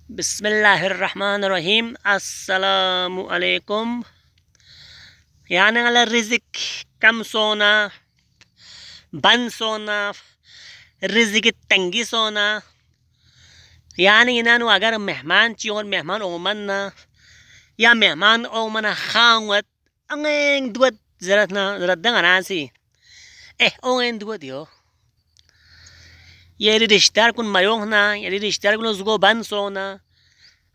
بسم اللہ الرحمن الرحیم السلام علیکم. یعنی رزق کم سونا بن سونا رزق تنگی سونا یعنی انانو اگر مہمان چی اور مہمان اومن یا مہمان اومن خاوت انگین دوت زرت دنگ اناسی اونگین دوت یو یہ رشتہ دار کن میونا یہ رشتہ دار کن زگو بن سونا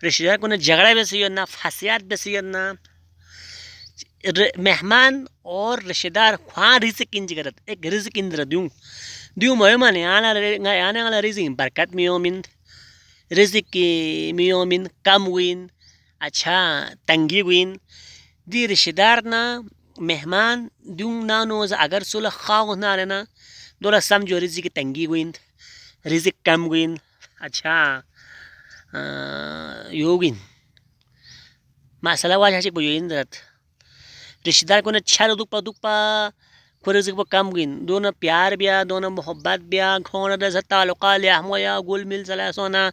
رشتہ دار کن جھگڑا بسینا فسیات بسینا مہمان اور رشتہ دار خواہ رزق انج کرت ایک رزق اندر دیو میومن یعنی رزق برکت میومن رزق میومن کم وین اچھا تنگی وین دی رشتہ دار نا مہمان دیو نانوز اگر سول خواہ نارنا دولا سمجھو رزق تنگی وین رزق کم وین اچھا یوگین مسئلہ واجہ چک بو درت رشتہ دار کو چھل دکپا کو رزق با کم گین دونا پیار بیا دونا محبت بیا کھونا دا تعلقہ لیا مویا گل مل سلا سونا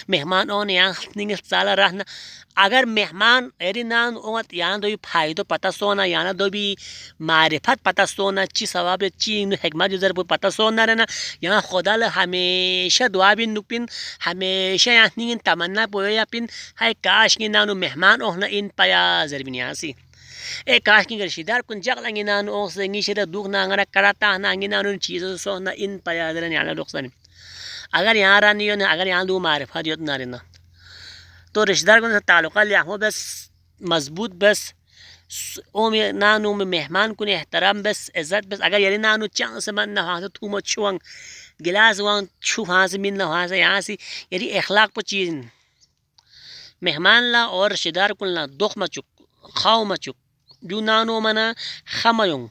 مہمان اون یا ننگل سالا رہنا اگر مہمان ایری نان اوت یا دو فائدو پتا سونا یا دو بھی معرفت پتا سونا چی ثواب چی حکمت جزر پتا سونا رہنا یا خدا ہمیشہ دعا بین نکپن ہمیشہ یا ننگل تمنا پویا پن ہائی کاش کی نانو مہمان اوہنا ان پایا زربینیاسی اے کاش کی رشتہ دار کن جغل انگینانو اوخ سنگی شدہ دوخ نانگنا کراتا انگینانو چیز سونا ان پایا درن یعنی دوخ سنی اگر یہاں رانی ہونا اگر یہاں دو معرفت یوت نارنا تو رشتہ دار کن تعلقہ لیا ہو بس مضبوط بس اوم نانو میں مہمان کن احترام بس عزت بس اگر یعنی نانو چانس من نہ ہاں تو مو چھوانگ گلاس وان چھو ہاں سے من نہ ہاں سے یہاں سے یعنی اخلاق پا چیز مہمان لا اور رشتہ دار کن لا دخ مچک خاو مچک جو نانو منا خمیوں